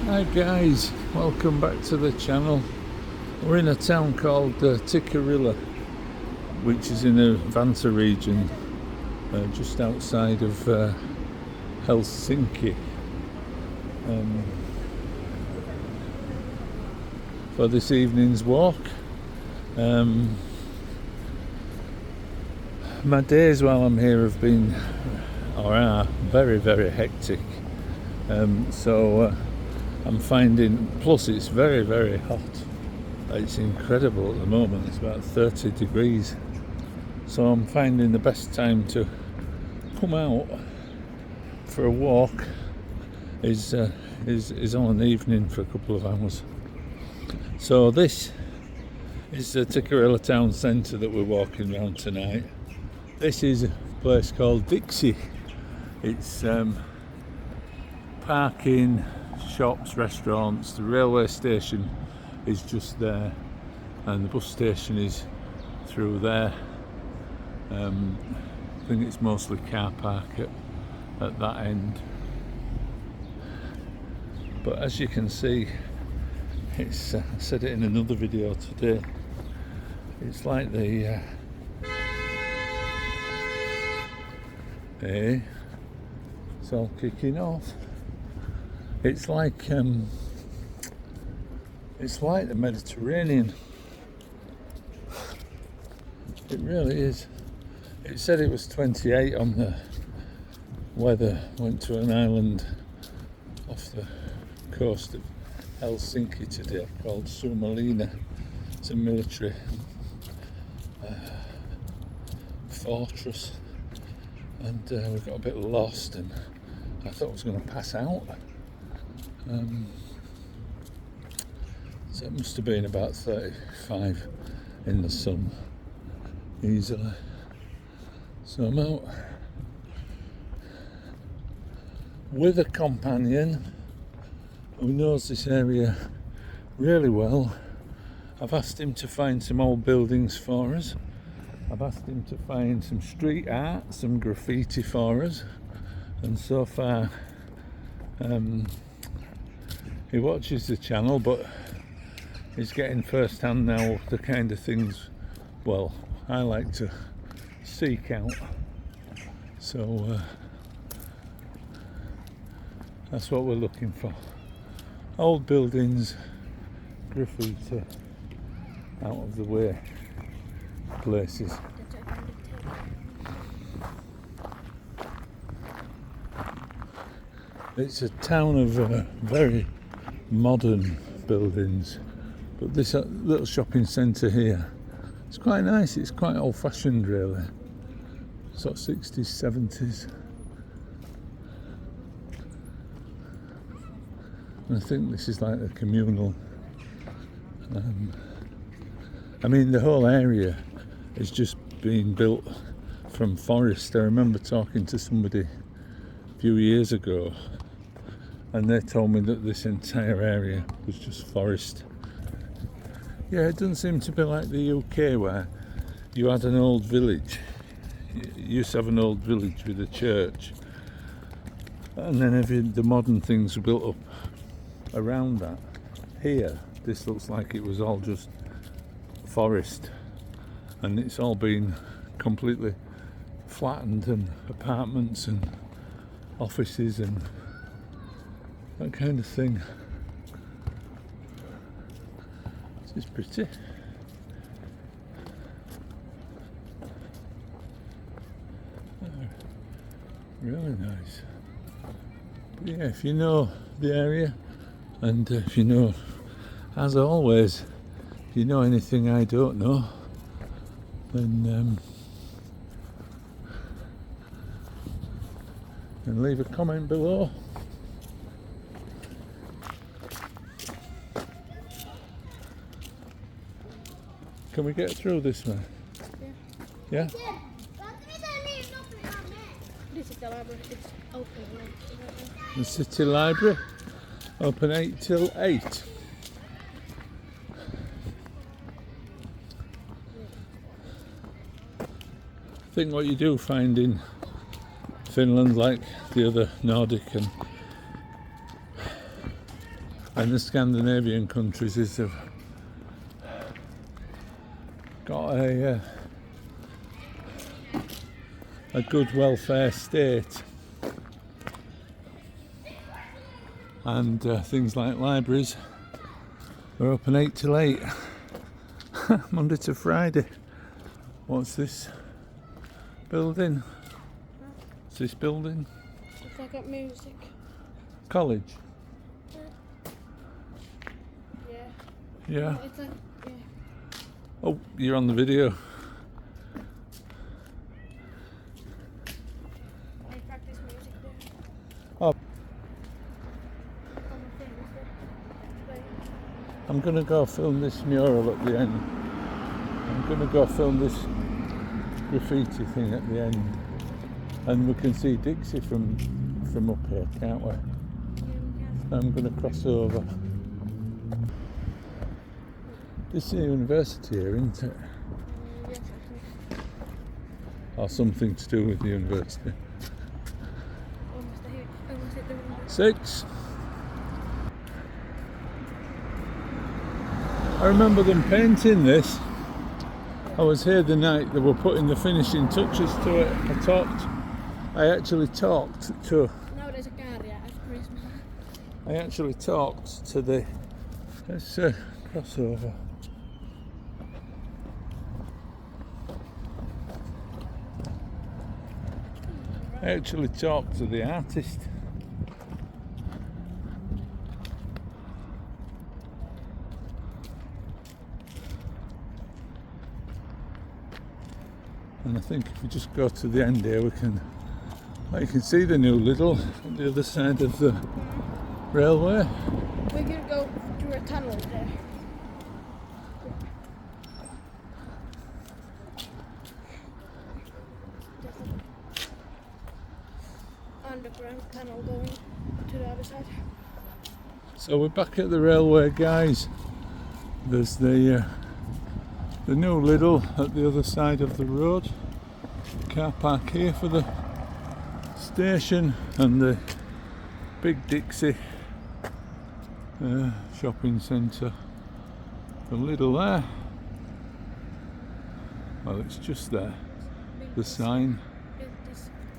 Hi guys, welcome back to the channel. We're in a town called Tikkurila, which is in the Vantaa region, just outside of Helsinki. For this evening's walk. My days while I'm here have been, or are, very, very hectic. I'm finding, plus it's very, very hot. It's incredible at the moment. It's about 30 degrees. So I'm finding the best time to come out for a walk is on an evening for a couple of hours. So this is the Tikkurila town centre that we're walking around tonight. This is a place called Dixie. It's parking, shops, restaurants. The railway station is just there, and the bus station is through there. I think it's mostly car park at that end. But as you can see, it's I said it in another video today, it's like the it's all kicking off. It's like the Mediterranean. It really is. It said it was 28 on the weather. Went to an island off the coast of Helsinki today called Suomenlinna. It's a military fortress, and we got a bit lost, and I thought I was going to pass out. So it must have been about 35 in the sun easily. So I'm out with a companion who knows this area really well. I've asked him to find some old buildings for us. I've asked him to find some street art, some graffiti for us, and so far he watches the channel, but he's getting first hand now the kind of things, well, I like to seek out. So that's what we're looking for. Old buildings, graffiti, out of the way places. It's a town of very modern buildings, but this little shopping centre here, it's quite nice. It's quite old-fashioned, really, sort of 60s, 70s. And I think this is like a communal. I mean, the whole area is just being built from forest. I remember talking to somebody a few years ago, and they told me that this entire area was just forest. Yeah, it doesn't seem to be like the UK where you had an old village. You used to have an old village with a church, and then the modern things were built up around that. Here, this looks like it was all just forest, and it's all been completely flattened, and apartments and offices and that kind of thing. This is pretty. Really nice. But yeah, if you know the area, and if you know, as always, if you know anything I don't know, then leave a comment below. Can we get through this way? Yeah? The city library open 8 till 8. I think what you do find in Finland, like the other Nordic and And the Scandinavian countries have got a good welfare state, and things like libraries are open 8 till 8 Monday to Friday. What's this building? What's this building? It's like a music. College? Yeah. Yeah. It's like, yeah. Oh, you're on the video. I practice music there. Oh, I'm gonna go film this mural at the end. I'm gonna go film this graffiti thing at the end, and we can see Dixie from up here, can't we? I'm gonna cross over. This is a university here, isn't it? Yes, I think. Or something to do with the university. Almost hit the window. 6. I remember them painting this. I was here the night they were putting the finishing touches to it. I actually talked to the, let's cross over. I actually talked to the artist. And I think if we just go to the end here, you can see the new Lidl on the other side of the railway. We could go through a tunnel there. Underground tunnel going to the other side. So we're back at the railway, guys. There's the new Lidl at the other side of the road. Car park here for the station, and the big Dixie shopping centre. The Lidl there. Well, it's just there. The sign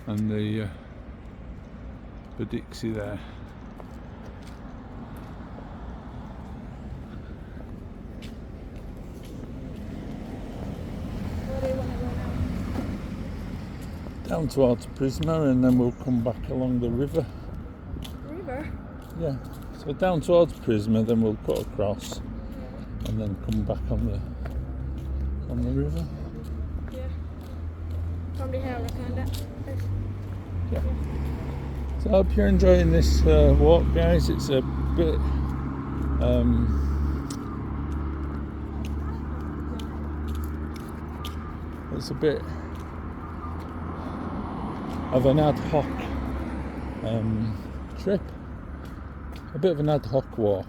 and the Dixie there. Where do you want to go now? Down towards Prisma, and then we'll come back along the river. River? Yeah. So down towards Prisma, then we'll cut across, and then come back on the river. Yeah. From the hill, kinda. Yeah. So I hope you're enjoying this walk, guys. It's a bit of an ad hoc trip, a bit of an ad hoc walk.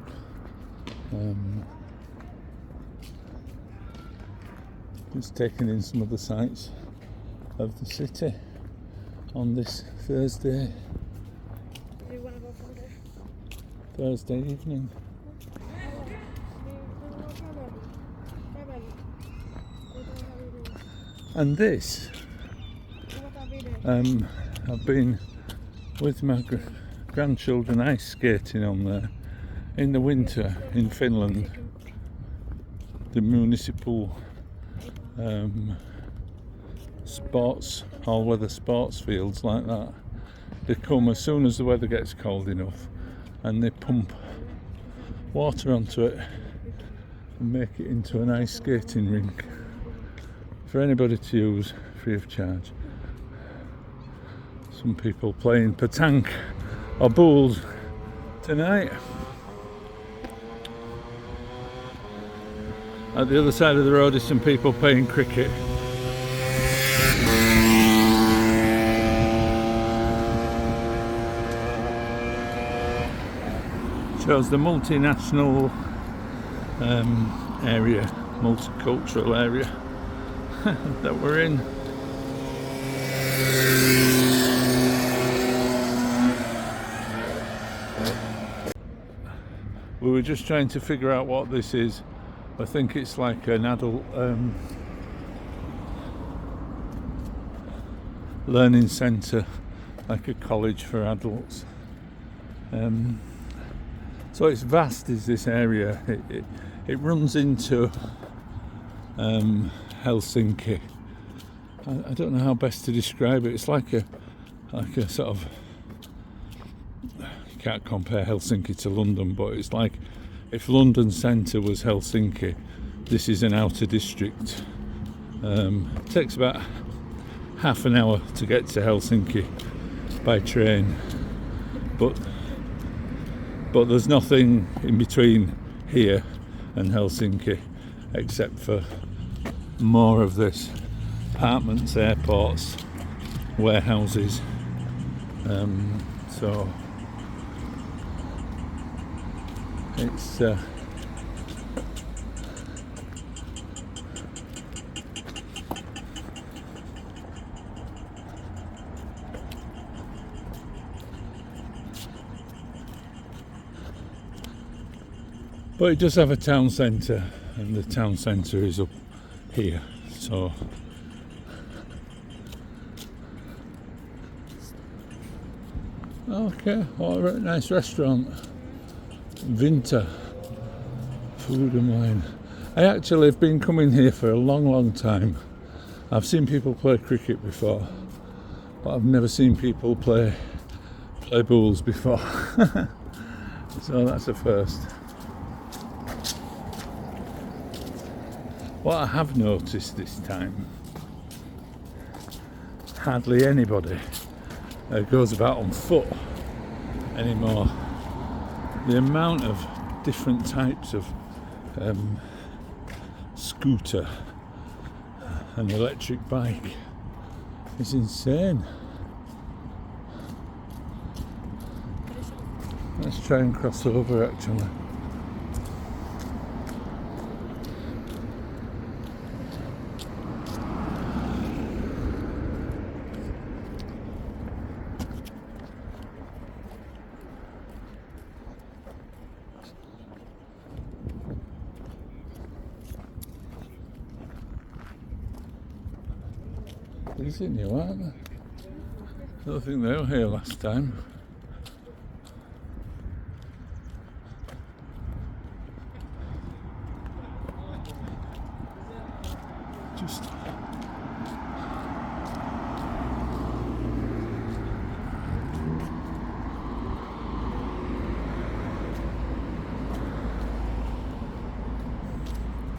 Just taking in some of the sights of the city on this Thursday evening. And this, I've been with my grandchildren ice skating on there in the winter in Finland. The municipal sports, all-weather sports fields like that, they come as soon as the weather gets cold enough, and they pump water onto it and make it into an ice skating rink for anybody to use free of charge. Some people playing petanque or bowls tonight. At the other side of the road is some people playing cricket. Shows the multinational area, multicultural area that we're in. we were just trying to figure out what this is. I think it's like an adult learning centre, like a college for adults. So it's vast, is this area. It runs into Helsinki. I don't know how best to describe it. It's like a sort of, you can't compare Helsinki to London, but it's like if London centre was Helsinki, this is an outer district. It takes about half an hour to get to Helsinki by train, but there's nothing in between here and Helsinki except for more of this: apartments, airports, warehouses. So it's but it does have a town centre, and the town centre is up here. So okay, what a nice restaurant. Vinter Food and Wine. I actually have been coming here for a long time. I've seen people play cricket before, but I've never seen people play bowls before. So that's a first. What I have noticed this time, hardly anybody goes about on foot anymore. The amount of different types of scooter and electric bike is insane. Let's try and cross over actually. These are new, aren't they? I don't think they were here last time. Just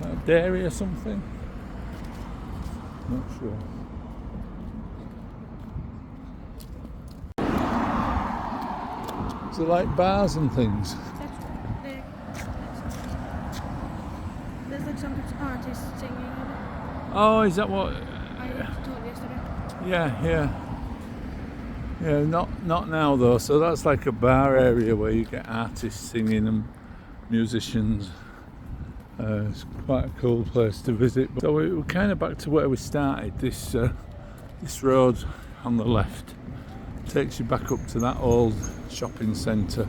a dairy or something? Not sure. So like bars and things. There's like some artists singing. Oh, is that what? I told yesterday. Yeah. Not now though. So that's like a bar area where you get artists singing and musicians. It's quite a cool place to visit. So we're kind of back to where we started. This road on the left takes you back up to that old shopping centre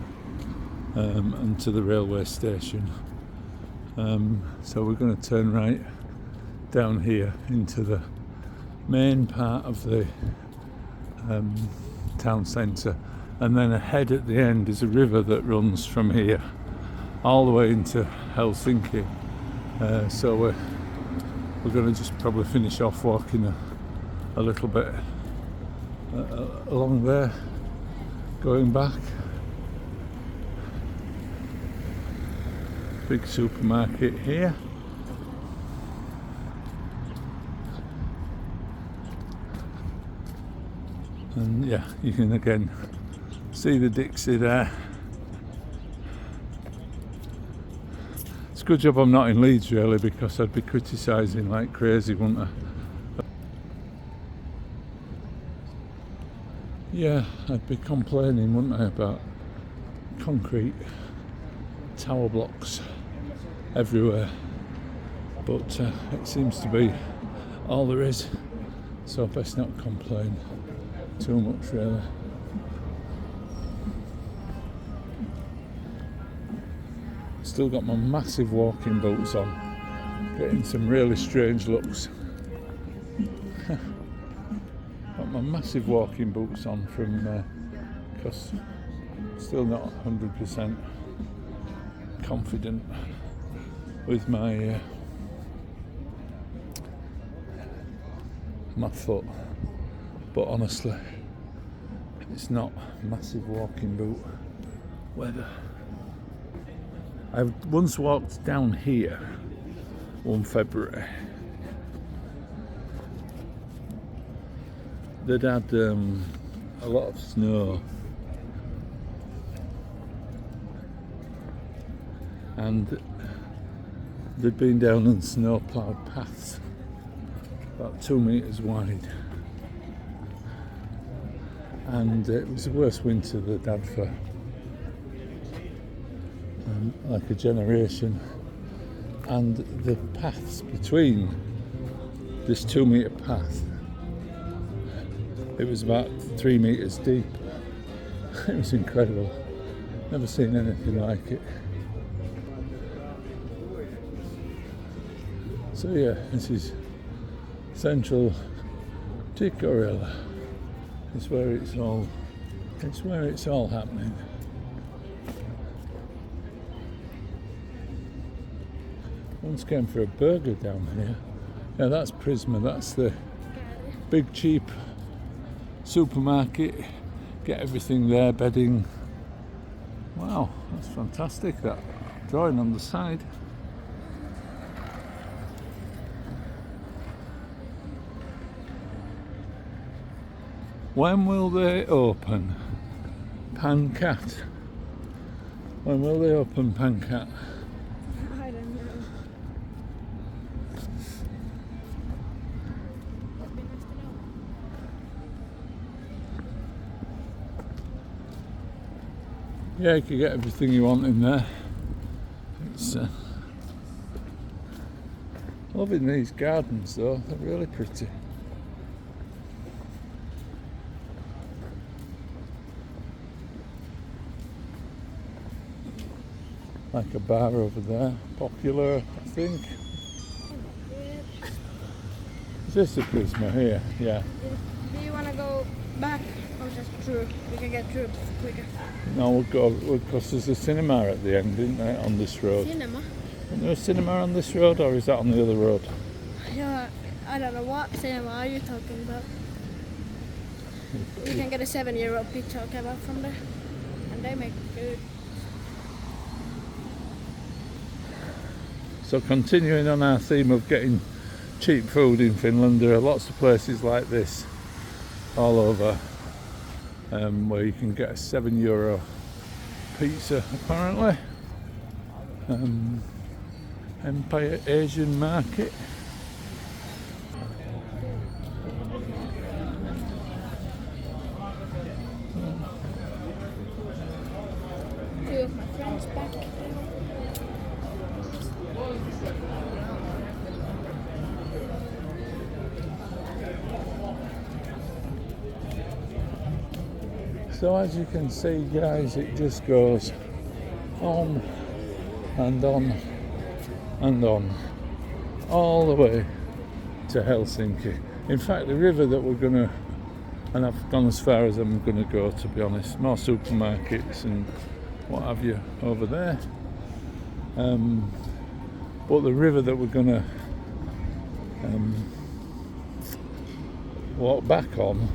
and to the railway station. So we're going to turn right down here into the main part of the town centre, and then ahead at the end is a river that runs from here all the way into Helsinki. So we're going to just probably finish off walking a little bit along there, going back. Big supermarket here. And yeah, you can again see the Dixie there. It's a good job I'm not in Leeds really, because I'd be criticising like crazy, wouldn't I? Yeah, I'd be complaining, wouldn't I, about concrete tower blocks everywhere. But it seems to be all there is, so best not complain too much really. Still got my massive walking boots on, getting some really strange looks. Got my massive walking boots on from because still not 100% confident with my my foot, but honestly it's not massive walking boot weather. I once walked down here one February. They'd had a lot of snow, and they'd been down on snow-ploughed paths about 2 meters wide, and it was the worst winter they'd had for like a generation. And the paths between this 2 meter path, it was about 3 meters deep. It was incredible. Never seen anything like it. So yeah, this is central Tikkurila. It's where it's all happening. Once came for a burger down here. Yeah, that's Prisma. That's the big cheap supermarket. Get everything there, bedding. Wow, that's fantastic. That drawing on the side. When will they open? Pancat. When will they open Pancat? I don't know. Yeah, you can get everything you want in there. It's loving these gardens though, they're really pretty. Like a bar over there, popular, I think. Is this a Prisma here? Yeah. Do you want to go back or just through? We can get through quicker. No, we'll go because there's a cinema at the end, isn't there, on this road? Cinema? Isn't there a cinema on this road, or is that on the other road? Yeah, I don't know what cinema are you talking about. You can get a €7 pizza or kebab from there, and they make good. So continuing on our theme of getting cheap food in Finland, there are lots of places like this all over where you can get a €7 pizza apparently. Empire Asian Market. Two of my friends back. So as you can see guys, it just goes on and on and on all the way to Helsinki. In fact, the river that we're gonna, and I've gone as far as I'm gonna go to be honest, more supermarkets and what have you over there, but the river that we're gonna walk back on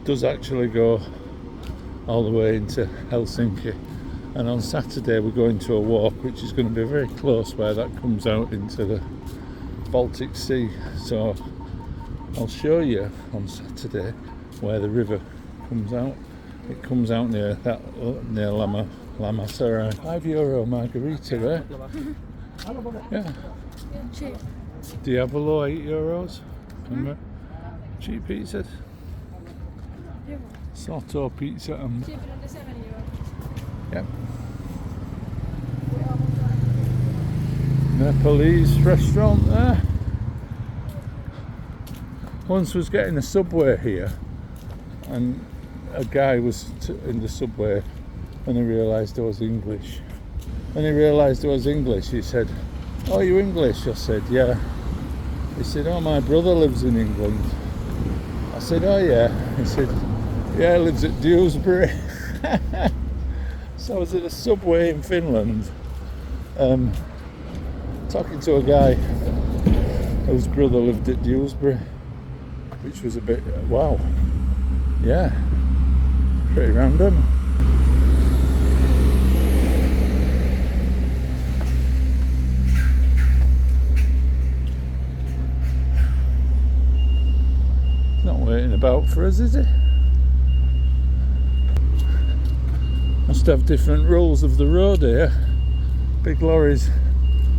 does actually go all the way into Helsinki, and on Saturday we're going to a walk which is going to be very close where that comes out into the Baltic Sea. So I'll show you on Saturday where the river comes out. It comes out near Lama Sarai. €5 margarita there. Yeah. Cheap. Diavolo €8. Remember? Cheap pizza. Soto pizza and Cheaper than the €7. yep. Nepalese restaurant there. Once was getting a subway here, and a guy was in the subway, and I realised I was English. When he realised I was English, he said, "Oh, you English?" I said, "Yeah." He said, "Oh, my brother lives in England." I said, "Oh yeah." He said, "Yeah, he lives at Dewsbury." So I was at a subway in Finland, talking to a guy whose brother lived at Dewsbury, which was a bit, wow, yeah, pretty random. Not waiting about for us, is it? Must have different rules of the road here. Big lorries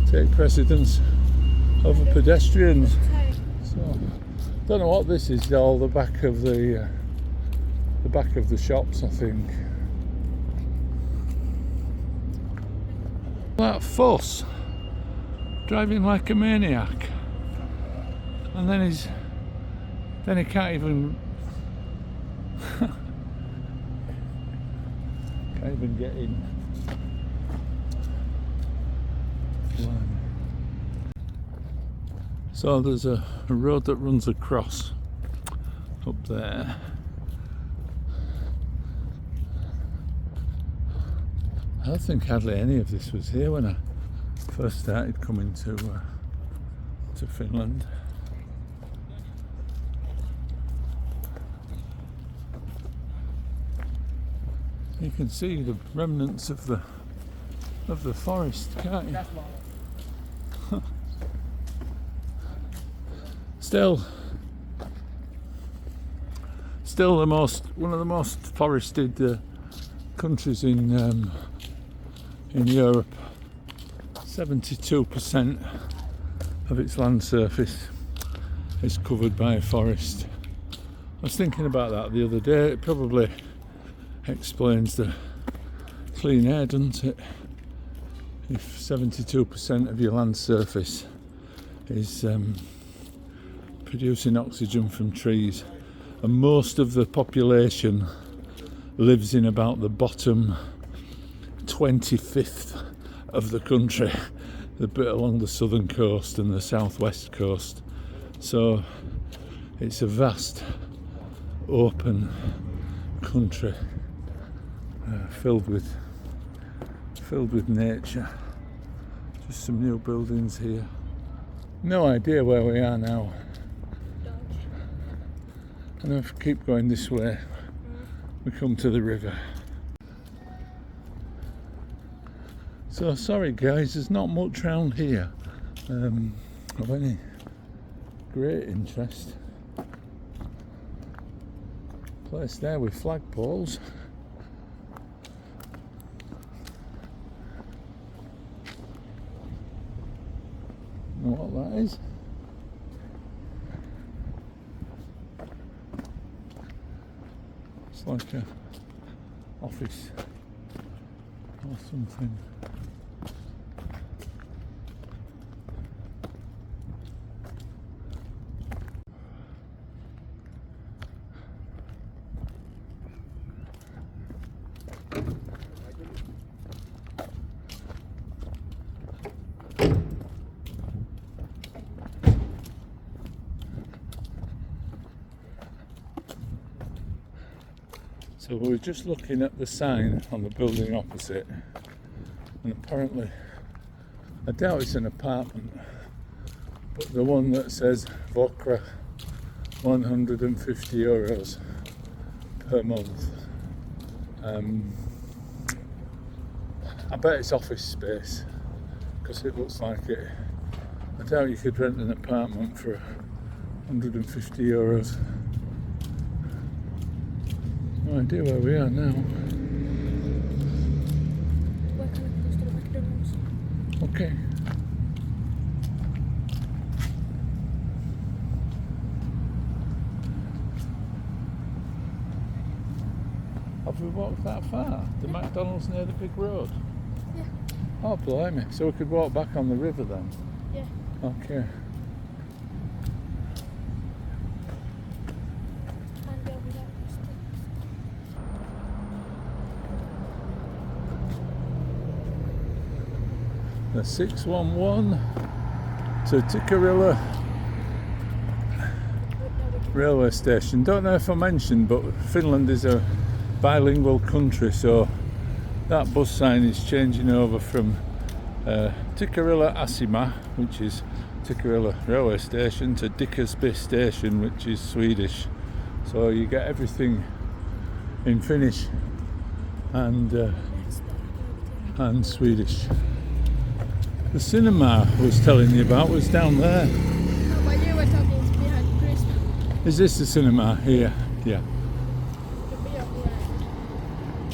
take precedence over pedestrians. So, don't know what this is. All the back of the shops, I think. That fuss, driving like a maniac, and then he can't even get in. So there's a road that runs across up there. I don't think hardly any of this was here when I first started coming to Finland. You can see the remnants of the forest, can't you? Still one of the most forested countries in Europe. 72% of its land surface is covered by a forest. I was thinking about that the other day. It probably explains the clean air, doesn't it? If 72% of your land surface is producing oxygen from trees, and most of the population lives in about the bottom 25th of the country, the bit along the southern coast and the southwest coast. So it's a vast open country, filled with nature. Just some new buildings here. No idea where we are now. And if we keep going this way, we come to the river. So sorry guys, there's not much round here of any great interest. Place there with flagpoles. Know what that is? It's like a office or something. So we were just looking at the sign on the building opposite, and apparently, I doubt it's an apartment, but the one that says Vokra, 150 euros per month. I bet it's office space, because it looks like it. I doubt you could rent an apartment for 150 euros. No idea where we are now. We're coming close to the McDonald's. Okay. Have we walked that far? The McDonald's near the big road? Yeah. Oh, blimey. So we could walk back on the river then? Yeah. Okay. And over there. the 611 to Tikkurila railway station. Don't know if I mentioned, but Finland is a bilingual country, so that bus sign is changing over from Tikkurila Asema, which is Tikkurila railway station, to Riverside station, which is Swedish. So you get everything in Finnish and Swedish. The cinema I was telling you about was down there. No, but you were talking behind Christmas. Is this the cinema here? Yeah.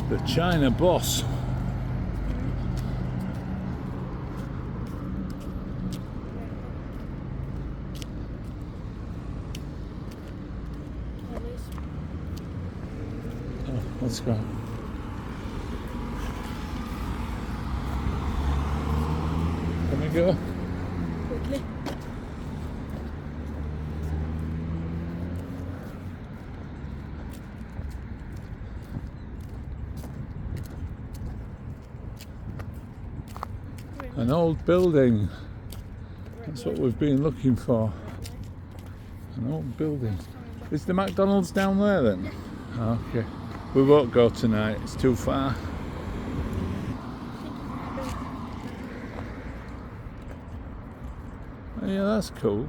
The China Boss. Oh, let's go. Can we go? Quickly. An old building. That's what we've been looking for. An old building. Is the McDonald's down there then? Okay. We won't go tonight, it's too far. Oh, yeah, that's cool.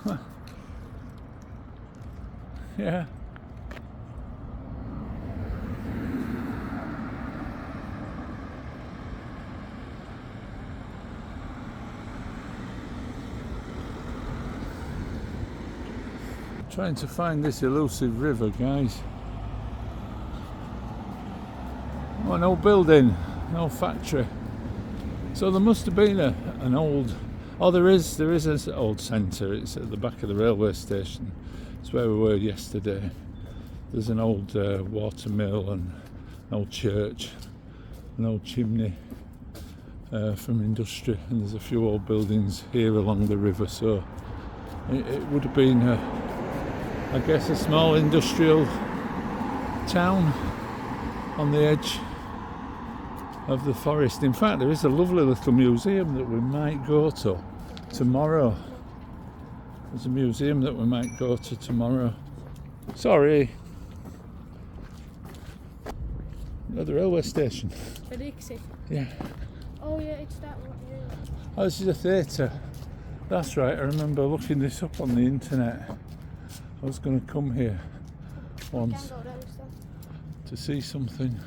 Huh. Yeah. Trying to find this elusive river, guys. Oh, an old building, an old factory. So there must have been an old. Oh, there is an old centre. It's at the back of the railway station. It's where we were yesterday. There's an old water mill and an old church, an old chimney from industry, and there's a few old buildings here along the river. So it would have been, I guess, a small industrial town on the edge of the forest. In fact, there is a lovely little museum that we might go to tomorrow. There's a museum that we might go to tomorrow. Sorry. No, the railway station. Riverside. Yeah. Oh yeah, it's that one. Yeah. Oh, this is a theatre. That's right, I remember looking this up on the internet. I was going to come here once Can go there instead. to see something.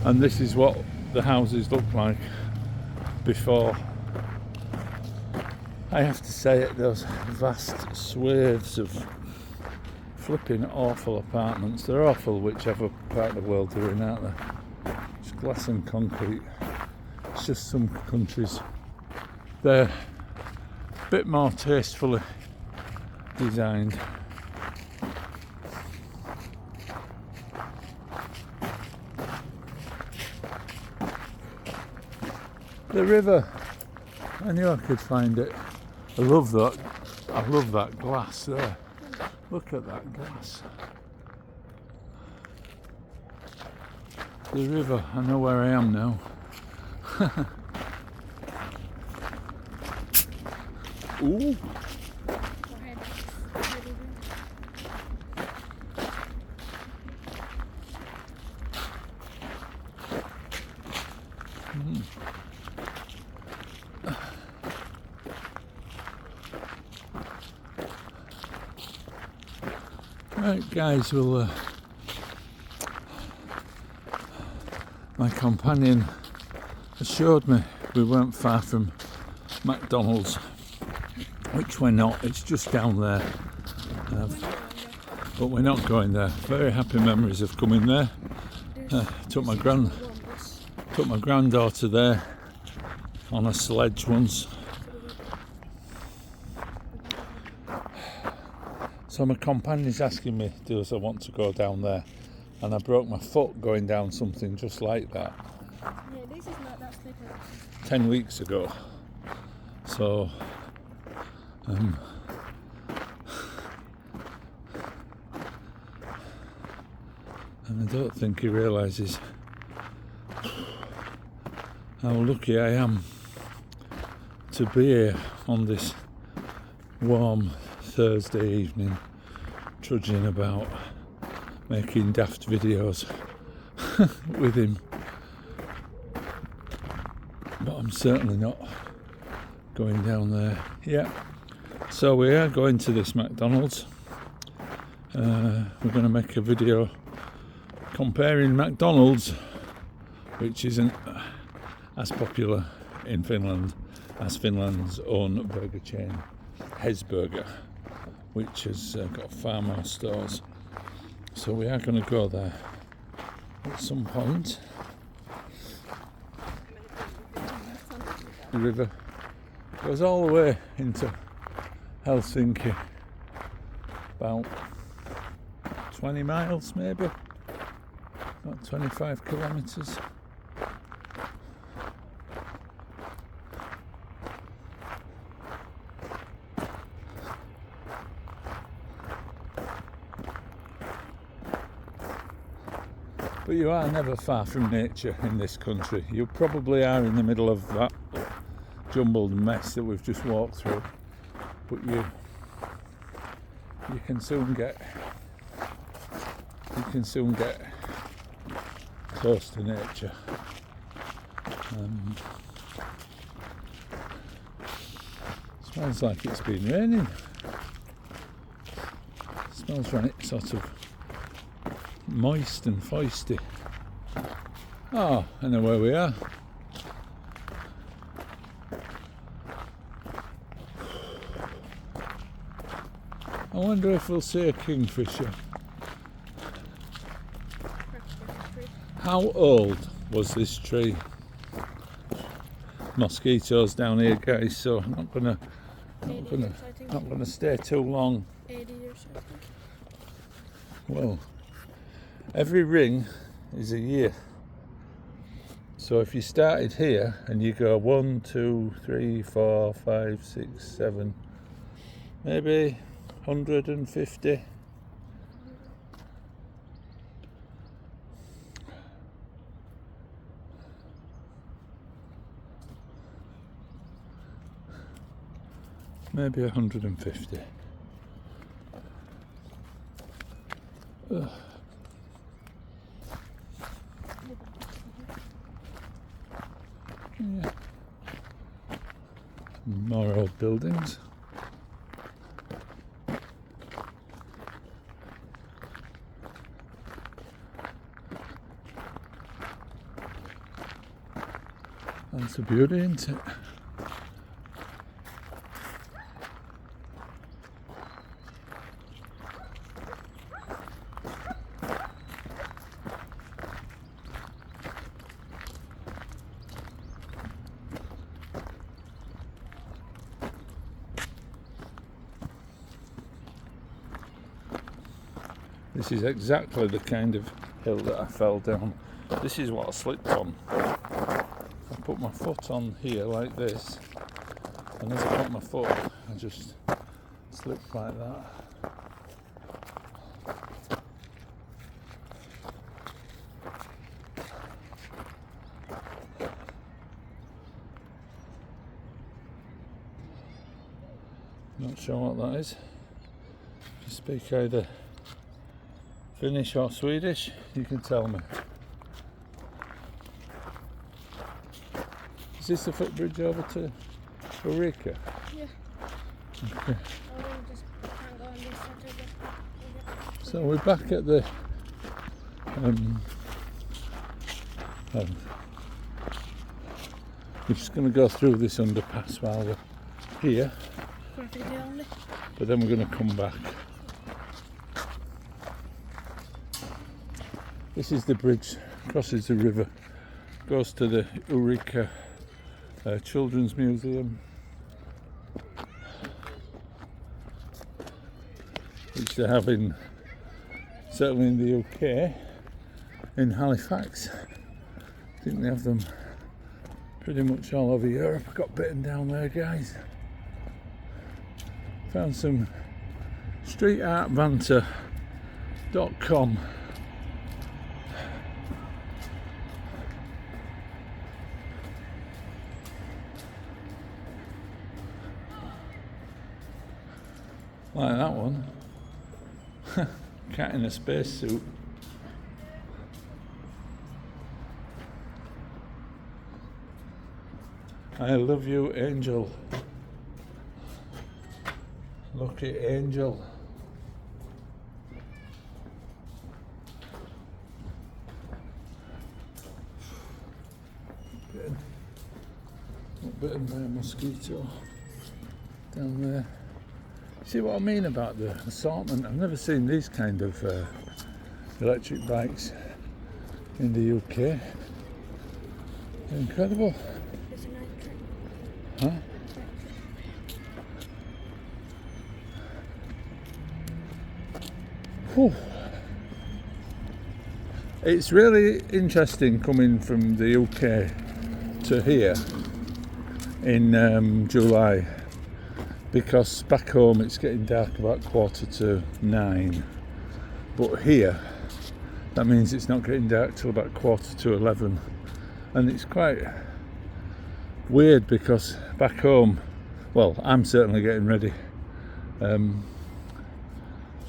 And this is what the houses look like before. I have to say it, those vast swathes of flipping awful apartments. They're awful whichever part of the world they're in, aren't they? It's glass and concrete. It's just some countries. They're a bit more tastefully designed. The river, I knew I could find it. I love that glass there. Look at that glass. The river, I know where I am now. Ooh. Go ahead. Right, guys, well, my companion assured me we weren't far from McDonald's, which we're not. It's just down there, but we're not going there. Very happy memories of coming there. Took my Took my granddaughter there on a sledge once. So my companion's asking me, does I want to go down there? And I broke my foot going down something just like that. Yeah, this is not that slippery. 10 weeks ago. So and I don't think he realises how lucky I am to be here on this warm Thursday evening, trudging about, making daft videos with him. But I'm certainly not going down there. Yeah. So we are going to this McDonald's. We're going to make a video comparing McDonald's, which isn't as popular in Finland as Finland's own burger chain, Hesburger, which has got far more stores. So we are going to go there at some point. The river goes all the way into Helsinki, about 20 miles maybe, about 25 kilometres. But you are never far from nature in this country. You probably are in the middle of that jumbled mess that we've just walked through, but you can soon get close to nature. Smells like it's been raining. Smells right sort of moist and feisty. Oh, I know where we are. I wonder if we'll see a kingfisher. How old was this tree? Mosquitoes down here, guys, so I'm not gonna stay too long. 80 years, I think. Well, every ring is a year. So if you started here and you go 1, 2, 3, 4, 5, 6, 7, maybe 150. Maybe 150. Ugh. Yeah. More old buildings. That's a beauty, isn't it? This is exactly the kind of hill that I fell down. This is what I slipped on. I put my foot on here like this, and as I put my foot, I just slipped like that. Not sure what that is. If you speak either Finnish or Swedish, you can tell me. Is this the footbridge over to Ulrika? Yeah. Okay. Or we just can't go on this side. So we're back at the we're just going to go through this underpass while we're here, Graffiti only. but then we're going to come back. This is the bridge, crosses the river Goes to the Eureka Children's Museum, which they have in, certainly in the UK, in Halifax. I think they have them pretty much all over Europe. I got bitten down there, guys. Found some streetartbanter.com. Like that one. Cat in a spacesuit. I love you, Angel. Lucky Angel. Bitten by a mosquito down there. See what I mean about the assortment? I've never seen these kind of electric bikes in the UK. They're incredible. There's a night train. Huh? Whew. It's really interesting coming from the UK to here in July, because back home it's getting dark about 9:15, but here that means it's not getting dark till about 11:15, and it's quite weird because back home, well, I'm certainly getting ready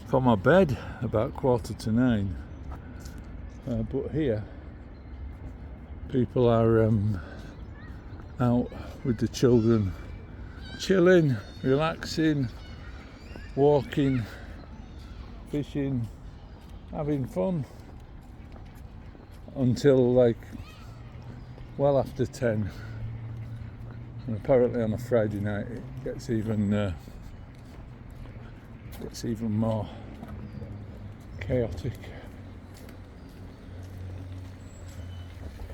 for my bed about 9:15, but here people are out with the children, chilling, relaxing, walking, fishing, having fun until like well after 10, and apparently on a Friday night it gets even more chaotic.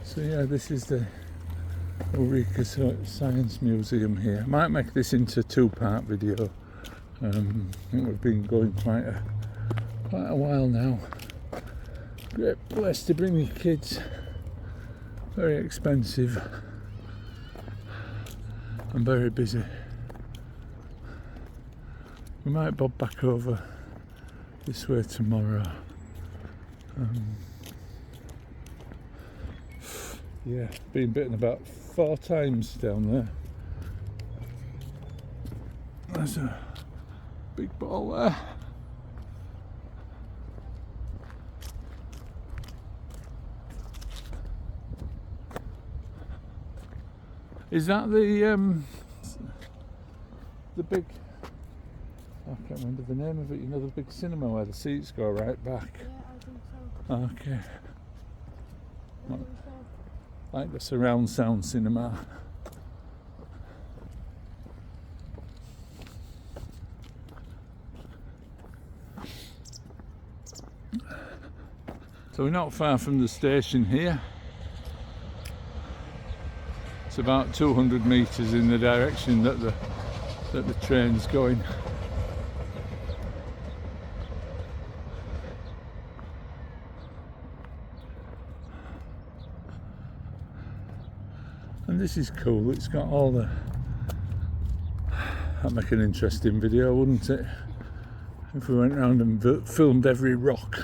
So yeah, this is the Eureka Science Museum here. I might make this into a 2-part video. I think we've been going quite a while now. Great place to bring your kids. Very expensive and very busy. We might bob back over this way tomorrow. Yeah, been bitten about 4 times down there. There's a big ball there. Is that the big, I can't remember the name of it, you know, the big cinema where the seats go right back? Yeah, I think so. Okay. I think so. Like the surround sound cinema. So we're not far from the station here. It's about 200 metres in the direction that the train's going. And this is cool, it's got all the... That'd make an interesting video, wouldn't it? If we went around and filmed every rock.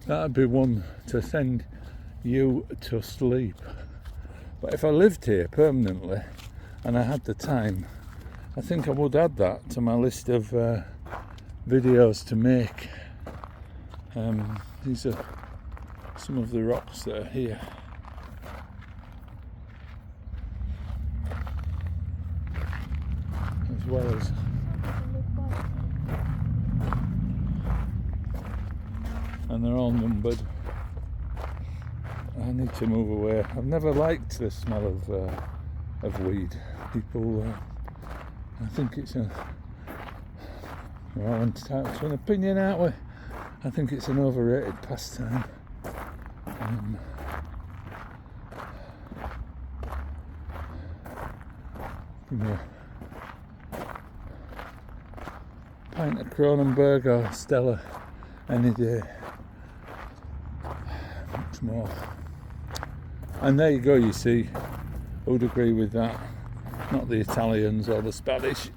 That'd be one to send you to sleep. But if I lived here permanently and I had the time, I think I would add that to my list of videos to make. These are some of the rocks that are here. As well as and they're all numbered. I need to move away. I've never liked the smell of weed. People, I think it's a... We're all entitled to an opinion, aren't we? I think it's an overrated pastime. You know, pint of Kronenberg or Stella any day. Much more. And there you go, you see, who'd agree with that? Not the Italians or the Spanish.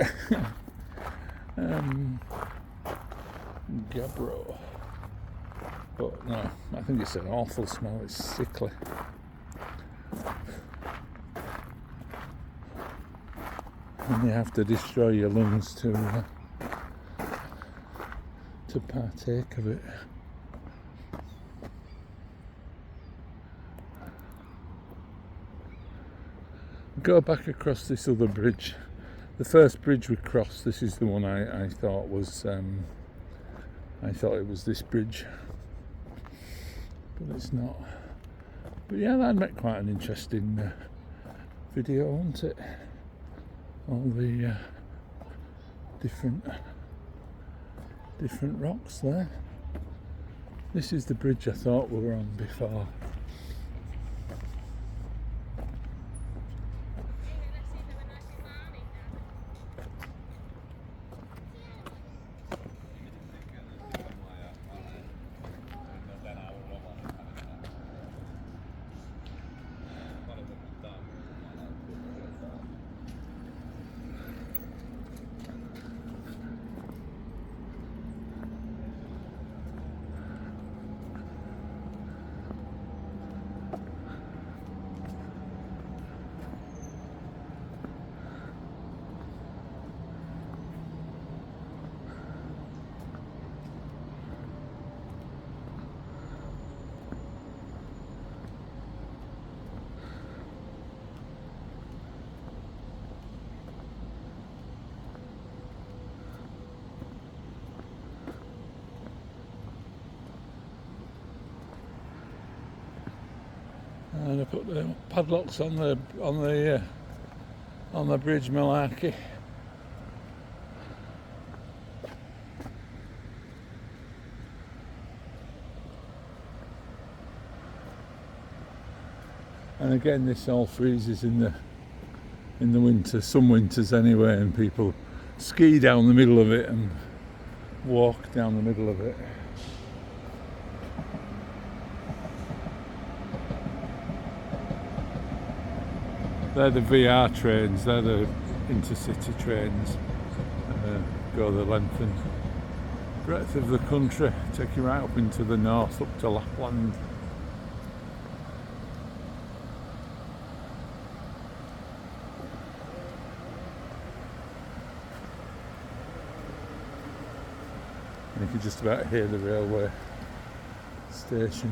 Gabbro. But no, I think it's an awful smell, it's sickly. And you have to destroy your lungs to partake of it. Go back across this other bridge. The first bridge we crossed, this is the one I thought was, I thought it was this bridge, but it's not. But yeah, that made quite an interesting video, wasn't it? All the different rocks there. This is the bridge I thought we were on before. And I put the padlocks on the bridge malarkey. And again, this all freezes in the winter, some winters anyway, and people ski down the middle of it and walk down the middle of it. They're the VR trains, they're the intercity trains, go the length and breadth of the country, take you right up into the north, up to Lapland. And you can just about hear the railway station.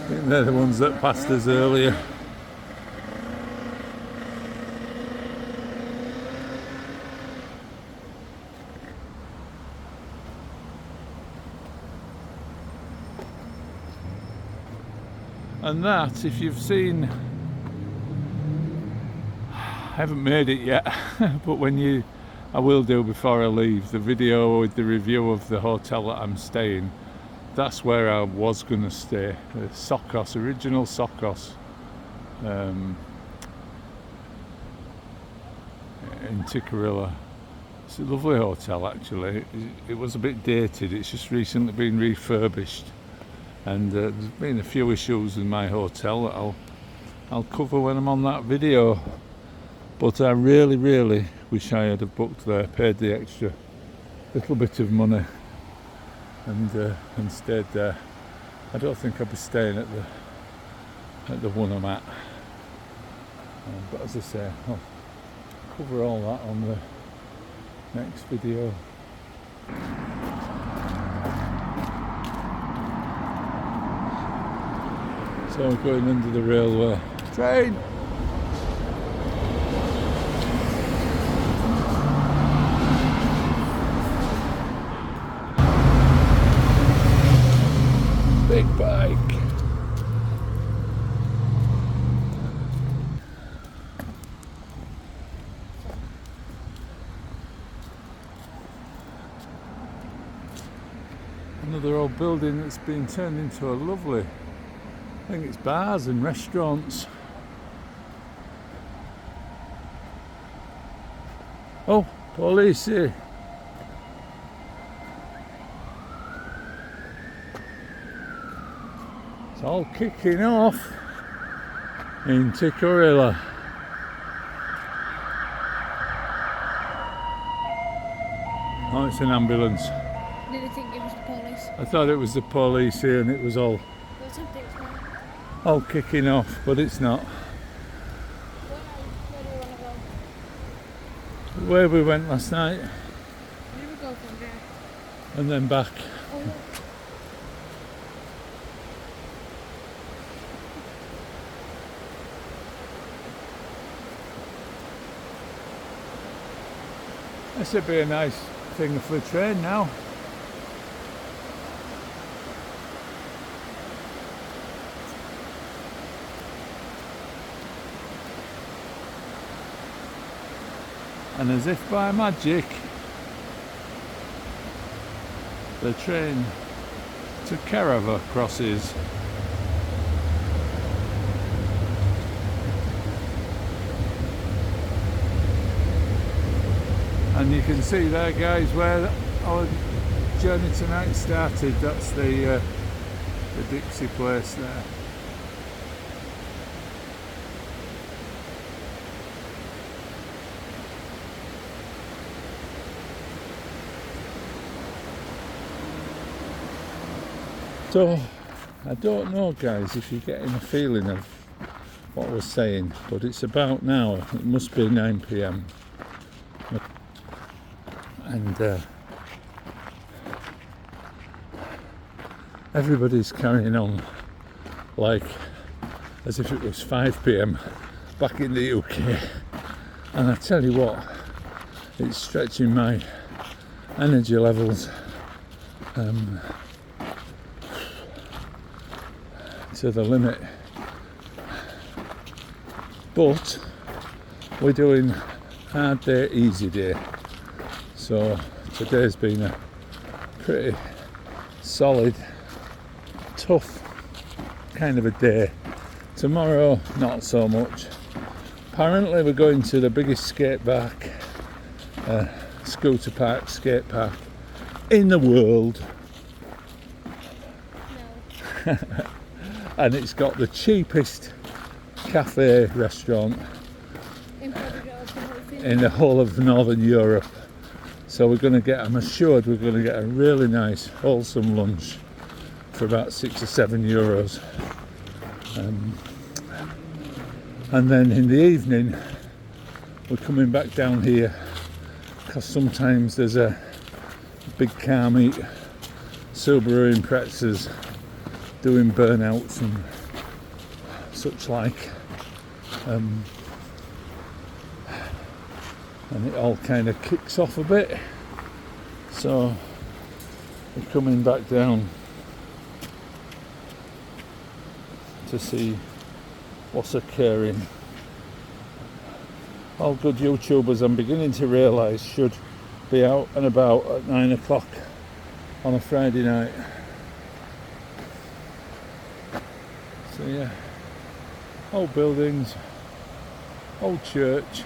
They're the ones that passed us earlier. And that, if you've seen, I haven't made it yet, but I will do before I leave, the video with the review of the hotel that I'm staying. That's where I was going to stay, the Sokos, original Sokos, in Tikkurila. It's a lovely hotel actually. It was a bit dated, it's just recently been refurbished, and there's been a few issues in my hotel that I'll cover when I'm on that video. But I really wish I had have booked there, paid the extra little bit of money, and stayed there. I don't think I'll be staying at the one I'm at. But as I say, I'll cover all that on the next video. So we're going under the railway train. Big bike. Another old building that's been turned into a lovely, I think it's bars and restaurants. Oh, police here. It's all kicking off in Tikkurila. Oh, it's an ambulance. Did you think it was the police? I thought it was the police here and it was all Well, something's wrong. all kicking off, but it's not. Where do you want to go? Where we went last night We will go from there. and then back. Oh, look. This would be a nice thing for a train now. And as if by magic, the train to Kerava crosses. And you can see there, guys, where our journey tonight started. That's the Dixie place there. So, I don't know, guys, if you're getting a feeling of what we're saying, but it's about now. It must be 9 p.m. And everybody's carrying on like as if it was 5 p.m. back in the UK. And I tell you what, it's stretching my energy levels to the limit. But we're doing hard day, easy day. So today's been a pretty solid, tough kind of a day. Tomorrow, not so much. Apparently we're going to the biggest skate park, scooter park, skate park in the world. No. And it's got the cheapest cafe restaurant in the whole of Northern Europe. So we're going to get, I'm assured we're going to get a really nice wholesome lunch for about €6 or €7. And then in the evening we're coming back down here because sometimes there's a big car meet, Subaru Imprezas doing burnouts and such like, and it all kind of kicks off a bit. So we're coming back down to see what's occurring. All good YouTubers, I'm beginning to realise, should be out and about at 9 o'clock on a Friday night. So yeah, old buildings, old church,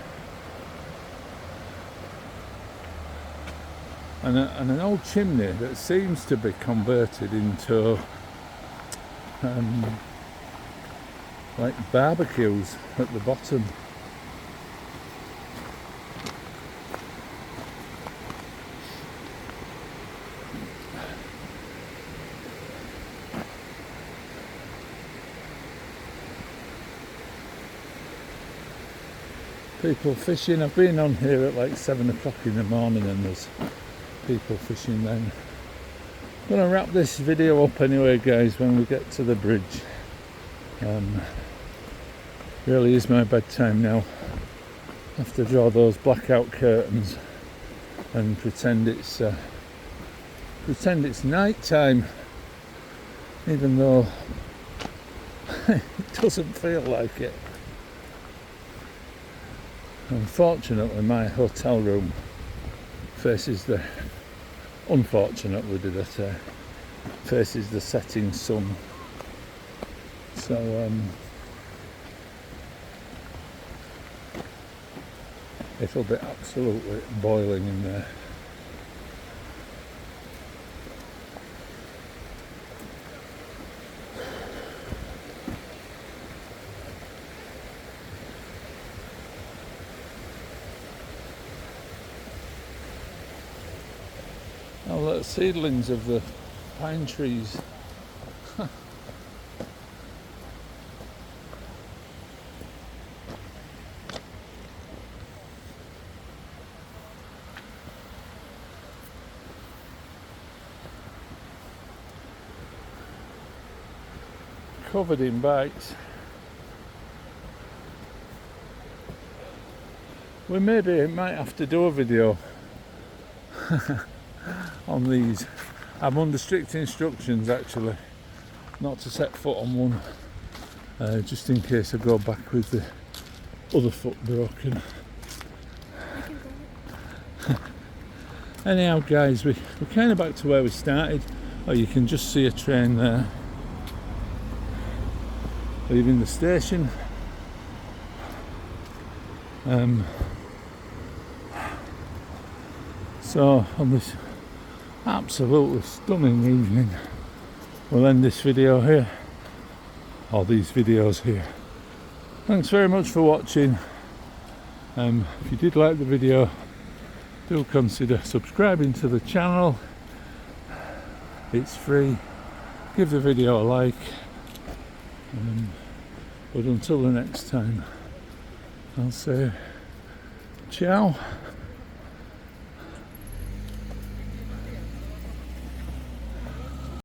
and an old chimney that seems to be converted into like barbecues at the bottom. People fishing. I've been on here at like 7 o'clock in the morning and there's people fishing then. I'm going to wrap this video up anyway, guys, when we get to the bridge. Really is my bedtime now. I have to draw those blackout curtains and pretend it's night time, even though it doesn't feel like it. Unfortunately, my hotel room faces the, unfortunately did I say, faces the setting sun. So it'll be absolutely boiling in there. Now the seedlings of the pine trees. Covered in bikes. We might have to do a video on these. I'm under strict instructions actually not to set foot on one, just in case I go back with the other foot broken. Anyhow guys, we're kind of back to where we started. Oh, you can just see a train there leaving the station. So on this absolutely stunning evening, we'll end this video here, or these videos here. Thanks very much for watching. If you did like the video, do consider subscribing to the channel. It's free. Give the video a like. But until the next time, I'll say ciao.